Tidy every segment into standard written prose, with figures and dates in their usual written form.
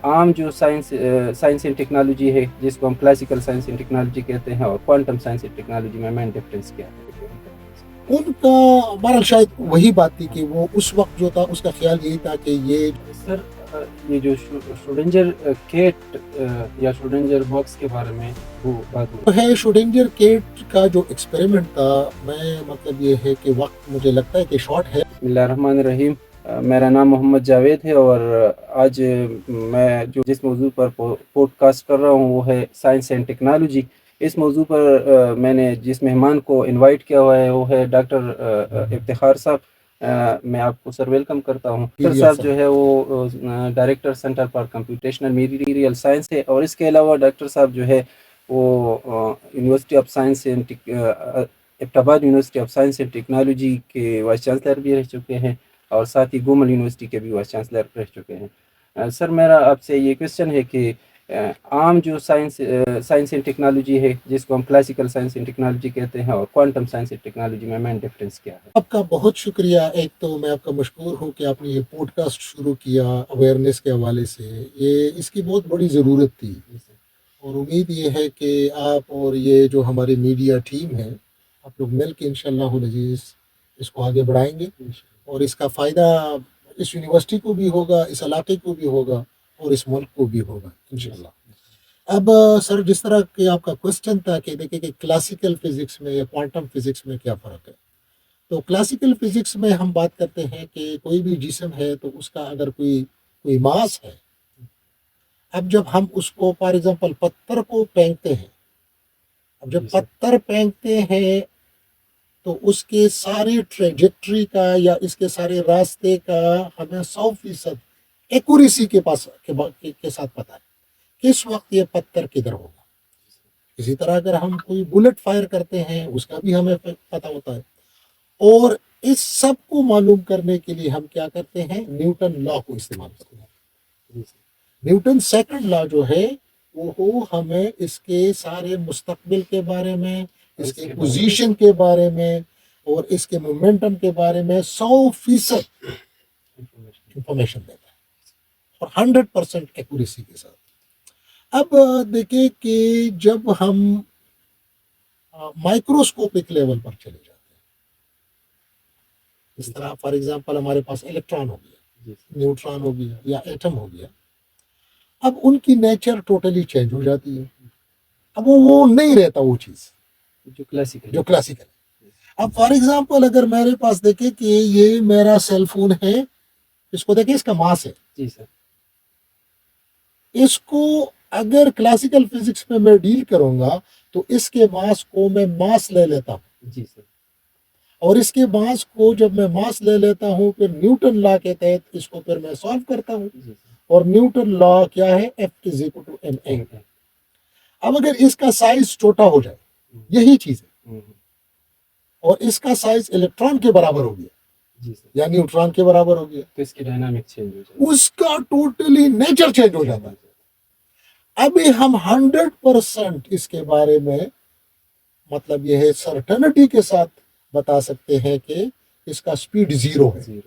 आम जो science and technology है, जिसको हम क्लासिकल साइंस एंड टेक्नोलॉजी कहते हैं, और क्वांटम साइंस एंड टेक्नोलॉजी में मेन डिफरेंस क्या है? उनका बहरहाल शायद वही बात थी कि वो उस वक्त जो था उसका ख्याल यही था कि ये सर, ये जो श्रोडिंगर केट या श्रोडिंगर बॉक्स के बारे में वो बात हुई। है श्रोडिंगर केट का जो एक्सपेरिमेंट था, मैं मतलब ये है कि वक्त मुझे लगता है कि शॉर्ट है। बिस्मिल्लाहिर्रहमानिर्रहीम। मेरा नाम मोहम्मद जावेद है और आज मैं जिस मौजू पर पॉडकास्ट कर रहा हूँ वो है साइंस एंड टेक्नोलॉजी। इस मौजू पर मैंने जिस मेहमान को इनवाइट किया हुआ है वो है डॉक्टर इफ्तिखार साहब। मैं आपको सर वेलकम करता हूँ। डॉक्टर साहब जो है वो director centre for computational material science है, और इसके अलावा डॉक्टर साहब जो है वो university of science and Abbottabad university of science and technology के वाइस चांसलर भी रह चुके हैं, और साथ ही गोमल यूनिवर्सिटी के भी वाइस चांसलर रह चुके हैं। सर, मेरा आपसे ये क्वेश्चन है कि आम जो साइंस एंड टेक्नोलॉजी है, जिसको हम क्लासिकल साइंस एंड टेक्नोलॉजी कहते हैं, और क्वांटम साइंस एंड टेक्नोलॉजी में मेन डिफरेंस क्या है? आपका बहुत शुक्रिया। एक तो मैं आपका मशकूर हूँ कि आपने ये पॉडकास्ट शुरू किया अवेयरनेस के हवाले से। ये इसकी बहुत बड़ी ज़रूरत थी, और उम्मीद ये है कि आप और ये जो हमारी मीडिया टीम है, आप लोग मिल के इंशाअल्लाह अज़ीज़ इसको आगे बढ़ाएंगे, और इसका फ़ायदा इस यूनिवर्सिटी को भी होगा, इस इलाके को भी होगा, और इस मुल्क को भी होगा इंशाअल्लाह। अब सर, जिस तरह के आपका क्वेश्चन था कि देखिए कि क्लासिकल फिजिक्स में या क्वांटम फिजिक्स में क्या फ़र्क है। तो क्लासिकल फिजिक्स में हम बात करते हैं कि कोई भी जिस्म है तो उसका अगर कोई कोई मास है। अब जब हम उसको फॉर एग्जांपल पत्थर को फेंकते हैं, अब जब पत्थर फेंकते हैं तो उसके सारे ट्रेजेक्ट्री का या इसके सारे रास्ते का हमें 100% एक्यूरेसी के साथ पता है किस वक्त ये पत्थर किधर होगा। इसी तरह अगर हम कोई बुलेट फायर करते हैं उसका भी हमें पता होता है। और इस सब को मालूम करने के लिए हम क्या करते हैं, न्यूटन लॉ को इस्तेमाल करते हैं। न्यूटन सेकंड लॉ जो है वो हमें इसके सारे मुस्तकबिल के बारे में, इसके पोजीशन के बारे में और इसके मोमेंटम के बारे में 100% इंफॉर्मेशन देता है, और 100% एक्यूरेसी के साथ। अब देखिए कि जब हम माइक्रोस्कोपिक लेवल पर चले जाते हैं, इस तरह फॉर एग्जांपल हमारे पास इलेक्ट्रॉन हो गया, न्यूट्रॉन हो गया या एटम हो गया, अब उनकी नेचर टोटली चेंज हो जाती है। अब वो नहीं रहता वो चीज जो क्लासिकल है। अब फॉर एग्जांपल अगर मेरे पास देखे कि ये मेरा सेल फोन है, इसको देखे इसका मास है जी सर, इसको अगर क्लासिकल फिजिक्स में मैं डील करूंगा तो इसके मास को मैं मास ले लेता हूं जी सर, और इसके मास को जब मैं मास ले लेता हूं फिर न्यूटन लॉ के तहत इसको फिर मैं सॉल्व करता हूं, और न्यूटन लॉ क्या है, F is equal to ma। अब अगर इसका साइज छोटा हो जाए, यही चीज है, और इसका साइज इलेक्ट्रॉन के बराबर हो गया या न्यूट्रॉन के बराबर हो गया, तो इसकी डायनामिक्स चेंज हो जाती है, उसका टोटली नेचर चेंज हो जाता है। अभी हम 100% इसके बारे में मतलब यह है सर्टेनिटी के साथ बता सकते हैं कि इसका स्पीड 0 है।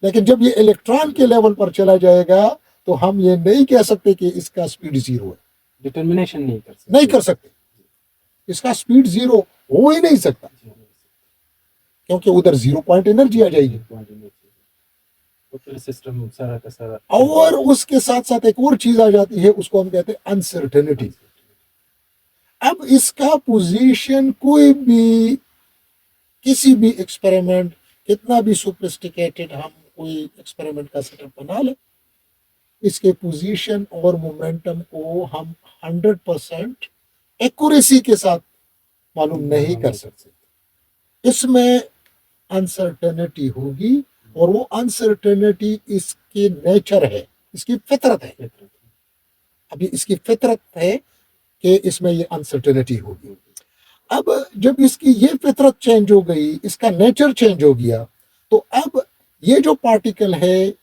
लेकिन जब ये इलेक्ट्रॉन के लेवल पर चला जाएगा तो हम ये नहीं कह सकते कि इसका स्पीड 0 है, डिटर्मिनेशन नहीं कर सकते। इसका स्पीड 0 हो ही नहीं सकता, क्योंकि उधर 0 पॉइंट एनर्जी आ जाएगी, सिस्टम सारा का सारा। और उसके साथ साथ एक और चीज आ जाती है, उसको हम कहते हैं अनसर्टेनिटी। अब इसका पोजीशन कोई भी किसी भी एक्सपेरिमेंट, कितना भी सोफिस्टिकेटेड हम कोई एक्सपेरिमेंट का सेटअप बना ले, इसके पोजीशन और मोमेंटम को हम 100% एक्यूरेसी के साथ मालूम नहीं कर सकते। इसमें अनसर्टेनिटी होगी, और वो अनसर्टेनिटी इसकी नेचर है, इसकी फितरत है। अभी इसकी फितरत है कि इसमें ये अनसर्टेनिटी होगी। अब जब इसकी ये फितरत चेंज हो गई, इसका नेचर चेंज हो गया, तो अब ये जो पार्टिकल है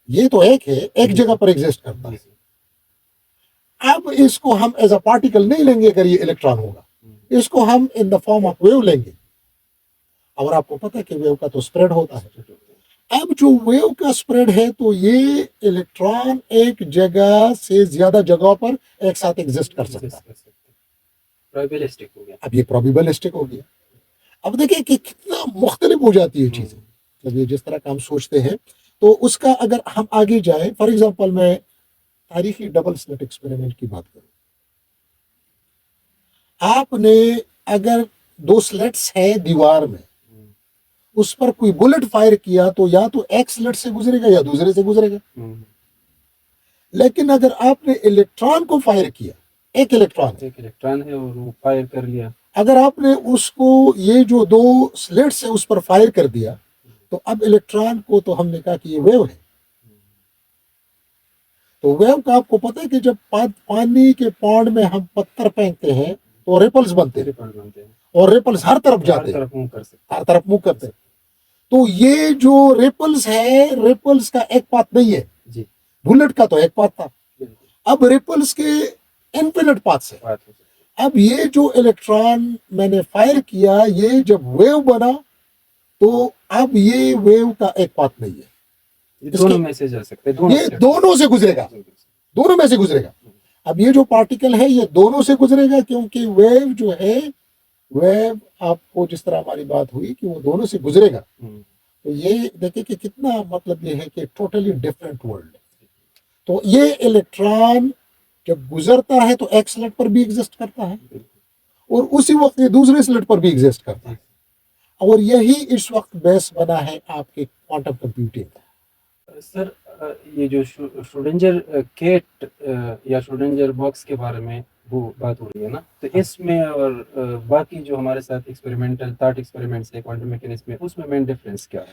ये तो एक है, एक जगह पर एग्जिस्ट करता है। अब इसको हम एज अ पार्टिकल नहीं लेंगे अगर ये इलेक्ट्रॉन होगा, इसको हम in the form of wave लेंगे। और आपको पता है कि वेव का तो स्प्रेड होता है, अब जो वेव का स्प्रेड है तो ये इलेक्ट्रॉन एक जगह से ज्यादा जगहों पर एक साथ एग्जिस्ट कर सकता है। कर सकते, प्रोबेबिलिस्टिक हो गया। अब ये प्रोबेबिलिस्टिक हो गया। अब देखिए कि कितना मुख्तलिफ हो जाती है चीजें, जब ये जिस तरह का हम सोचते हैं। तो उसका अगर हम आगे जाए, फॉर एग्जांपल मैं तारीखी डबल स्लिट एक्सपेरिमेंट की बात करूं। आपने अगर दो स्लिट्स है दीवार में, उस पर कोई बुलेट फायर किया तो या तो एक स्लिट से गुजरेगा या दूसरे से गुजरेगा। लेकिन अगर आपने इलेक्ट्रॉन को फायर किया, एक इलेक्ट्रॉन है, एक इलेक्ट्रॉन है और वो फायर कर लिया, अगर आपने उसको ये जो दो स्लिट्स है उस पर फायर कर दिया, तो अब इलेक्ट्रॉन को तो हमने कहा कि ये वेव है। तो वेव का आपको पता है कि जब पानी के पॉन्ड में हम पत्थर फेंकते हैं तो रिपल्स बनते हैं, रिपल बनते हैं, और रिपल्स हर तरफ जाते हर हैं, तरफ मूव कर सकते हर तरफ मूव करते हैं। तो ये जो रिपल्स है, रिपल्स का एक पाथ नहीं है जी, बुलेट का, तो एक पाथ था। बिल्कुल अब रिपल्स के इनफिनिट पाथ्स है। बात हो सकती अब ये जो इलेक्ट्रॉन मैंने फायर किया, ये जब वेव बना, तो अब ये वेव का एक पाथ नहीं है, है। ये दोनों में से जा सकते हैं, दोनों ये से दोनों से गुजरेगा, दोनों में से गुजरेगा। अब ये जो पार्टिकल है ये दोनों से गुजरेगा, क्योंकि वेव जो है, वेव आपको जिस तरह हमारी बात हुई कि वो दोनों से गुजरेगा। तो ये देखिए कि कितना मतलब ये है कि टोटली डिफरेंट वर्ल्ड। तो ये इलेक्ट्रॉन जब गुजरता है तो एक स्लेट पर भी एग्जिस्ट करता है, और उसी वक्त ये दूसरे स्लेट पर भी एग्जिस्ट करता है। और यही इस वक्त बेस बना है आपके क्वांटम कंप्यूटिंग का। सर ये जो श्रोडिंगर केट या श्रोडिंगर बॉक्स के बारे में वो बात हो रही है ना, तो इसमें और बाकी जो हमारे साथ एक्सपेरिमेंटल थॉट एक्सपेरिमेंट्स है क्वांटम मैकेनिक्स में, उसमें मेन डिफरेंस क्या है?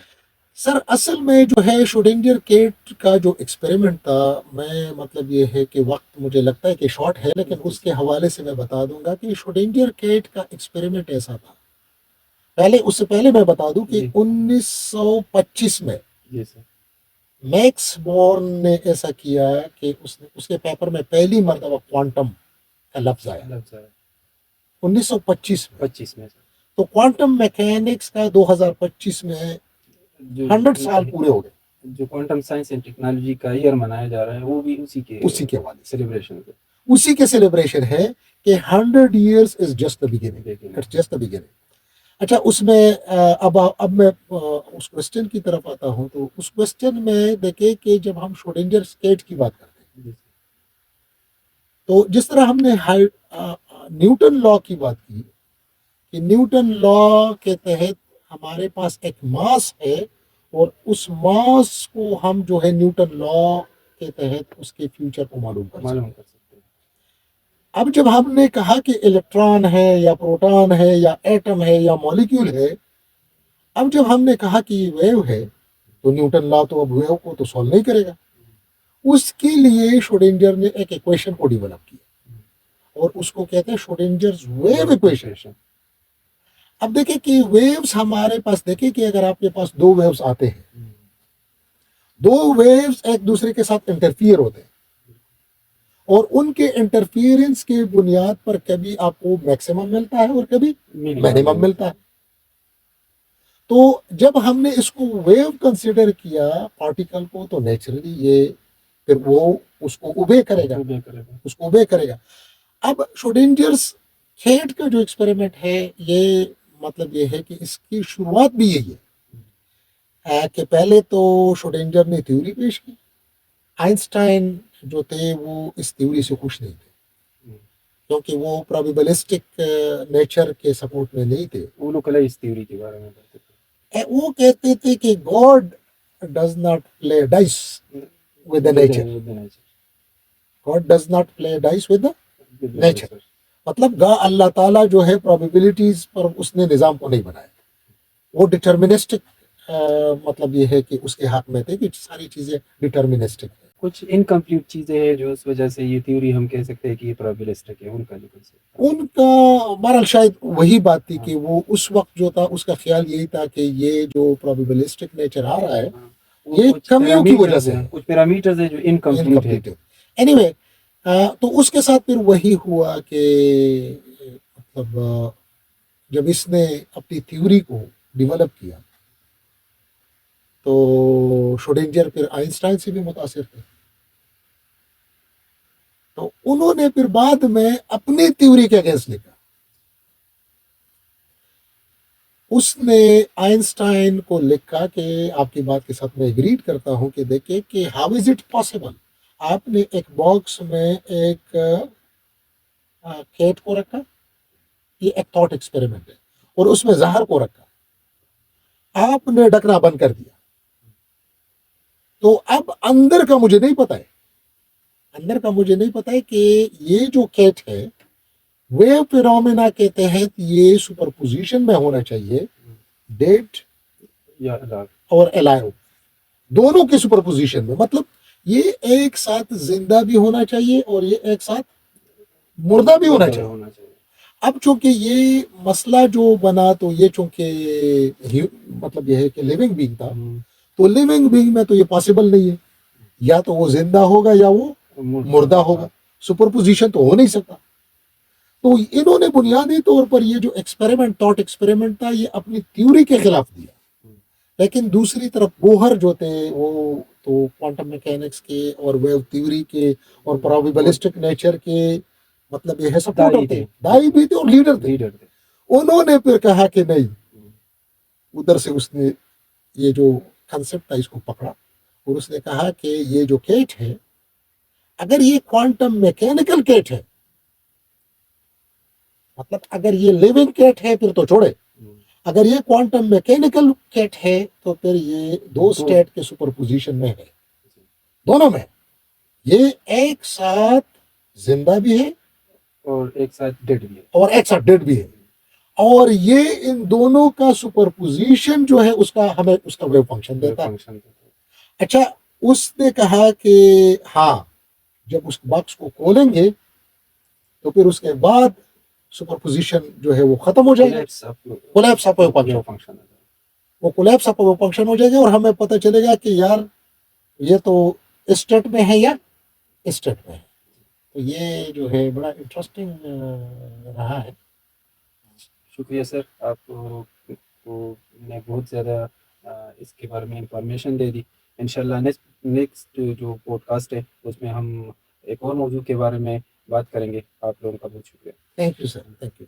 सर असल में जो है श्रोडिंगर केट का जो एक्सपेरिमेंट था, मैं मतलब ये है कि वक्त मुझे लगता है कि शॉर्ट है, लेकिन उसके हवाले से मैं बता दूंगा कि श्रोडिंगर केट का एक्सपेरिमेंट ऐसा था। पहले उससे पहले मैं बता दूं कि जी। 1925 में जी सर। मैक्स बोर्न ने ऐसा किया कि उसने उसके पेपर में पहली मर्तबा क्वांटम का लफ्ज आया लफ्ज आया 1925 में। 25 में सर। तो क्वांटम मैकेनिक्स का 2025 में जो 100 साल पूरे हो गए। जो क्वांटम साइंस एंड टेक्नोलॉजी का ईयर मनाया जा रहा है, वो भी उसी के हवाले से सेलिब्रेशन पे, उसी के सेलिब्रेशन है कि 100 years is just the beginning, it's just the beginning. अच्छा, उसमें अब मैं उस क्वेश्चन की तरफ आता हूं। तो उस क्वेश्चन में देखे कि जब हम श्रोडिंगर केट की बात करते हैं, तो जिस तरह हमने न्यूटन लॉ की बात की कि न्यूटन लॉ के तहत हमारे पास एक मास है, और उस मास को हम जो है न्यूटन लॉ के तहत उसके फ्यूचर को मालूम कर सकते हैं। अब जब हमने कहा कि इलेक्ट्रॉन है या प्रोटॉन है या एटम है या मॉलिक्यूल है, अब जब हमने कहा कि ये वेव है, तो न्यूटन लॉ तो अब वेव को तो सॉल्व नहीं करेगा। उसके लिए श्रोडिंगर ने एक इक्वेशन को डेवलप किया, और उसको कहते हैं श्रोडिंगर्स वेव इक्वेशन। अब देखिए कि वेव्स हमारे पास, देखिए कि अगर आपके पास दो वेव्स आते हैं, दो वेव्स एक दूसरे के साथ इंटरफियर होते हैं, और उनके इंटरफियरेंस के बुनियाद पर कभी आपको मैक्सिमम मिलता है और कभी मिनिमम मिलता है। तो जब हमने इसको वेव कंसिडर किया पार्टिकल को, तो नेचुरली ये फिर वो उसको ओबे करेगा, उसको ओबे करेगा। अब श्रोडिंगर्स केट का जो एक्सपेरिमेंट है, ये मतलब ये है कि इसकी शुरुआत भी यही है कि पहले तो श्रोडिंगर ने थ्योरी पेश की। आइंस्टाइन जो थे वो इस थ्योरी से खुश नहीं थे, क्योंकि वो प्रोबेबिलिस्टिक नेचर के सपोर्ट में नहीं थे। वो लोग कल इस थ्योरी के बारे में बात करते, वो कहते थे कि God does not play dice with the nature, God does not play dice with the nature. मतलब अल्लाह ताला जो है प्रोबेबिलिटीज पर उसने निज़ाम को नहीं बनाया, वो डिटर्मिनिस्टिक मतलब ये है कि उसके हक में थे कि सारी चीज़ें डिटर्मिनिस्टिक है। कुछ इनकम्प्लीट चीज़ें हैं जो उस वजह से ये थ्योरी हम कह सकते हैं कि ये प्रोबेबिलिस्टिक है, उनका जो कंसेप्ट, उनका बहरहाल शायद वही बात थी कि वो उस वक्त जो था उसका ख्याल यही था कि ये जो प्रोबेबिलिस्टिक नेचर आ रहा है, ये कमियों की वजह से, कुछ पैरामीटर्स है जो इनकम्प्लीट है। एनीवे, तो उसके साथ फिर वही हुआ कि मतलब जब इसने अपनी थ्योरी को डेवलप किया, तो श्रोडिंगर फिर आइंस्टाइन से भी मुतासिर थे। तो उन्होंने फिर बाद में अपनी थ्योरी के अगेंस्ट लिखा। उसने आइंस्टाइन को लिखा कि आपकी बात के साथ मैं एग्रीड करता हूं कि देखिए कि हाउ इज इट पॉसिबल, आपने एक बॉक्स में एक कैट को रखा, ये एक थॉट एक्सपेरिमेंट है, और उसमें जहर को रखा, आपने ढकना बंद कर दिया। तो अब अंदर का मुझे नहीं पता है, अंदर का मुझे नहीं पता है कि ये जो कैट है वे फिनोमेना के तहत ये सुपरपोजिशन में होना चाहिए, डेड या अलाव। और अलाइव दोनों की सुपरपोजिशन में, मतलब ये एक साथ जिंदा भी होना चाहिए और ये एक साथ मुर्दा भी होना चाहिए। अब चूंकि ये मसला जो बना, तो ये चूंकि मतलब ये है कि लिविंग बीइंग था, तो लिविंग बीइंग में तो ये पॉसिबल नहीं है, या तो वो जिंदा होगा या वो मुर्दा होगा, सुपरपोजिशन तो हो नहीं सकता। तो इन्होंने बुनियादी तौर पर ये जो एक्सपेरिमेंट, थॉट एक्सपेरिमेंट था, ये अपनी थ्योरी के खिलाफ दिया। लेकिन दूसरी तरफ बोहर जो थे वो तो क्वांटम मैकेनिक्स के और वेव थ्योरी के और प्रोबेबिलिस्टिक नेचर के, मतलब ये है सपोर्टर थे, दाई भी थे और लीडर थे। उन्होंने फिर कहा कि नहीं, उधर से उसने ये जो कंसेप्ट था इसको पकड़ा और उसने कहा कि ये जो केट है, अगर ये क्वांटम मैकेनिकल केट है, मतलब अगर ये लिविंग केट है फिर तो छोड़े, अगर ये क्वांटम मैकेनिकल केट है तो फिर ये दो स्टेट के सुपरपोजिशन में है, दोनों में ये एक साथ जिंदा भी है और एक साथ डेड भी है, और एक साथ डेड भी है, और ये इन दोनों का सुपरपोजिशन जो है उसका हमें उसका वेव फंक्शन देता है। अच्छा, उसने कहा कि हाँ, जब उस बॉक्स को खोलेंगे तो फिर उसके बाद सुपरपोजिशन जो है वो खत्म हो जाएगा, कोलैप्स ऑफ वेव फंक्शन, वो कोलैप्स ऑफ वेव फंक्शन हो जाएगा और हमें पता चलेगा कि यार ये तो इस स्टेट में है या इस स्टेट में है। तो ये जो है बड़ा इंटरेस्टिंग रहा है। शुक्रिया सर, आपको ने बहुत ज़्यादा इसके बारे में इंफॉर्मेशन दे दी। इंशाल्लाह नेक्स्ट जो पॉडकास्ट है उसमें हम एक और मौजू के बारे में बात करेंगे। आप लोगों का बहुत शुक्रिया। Thank you sir, thank you.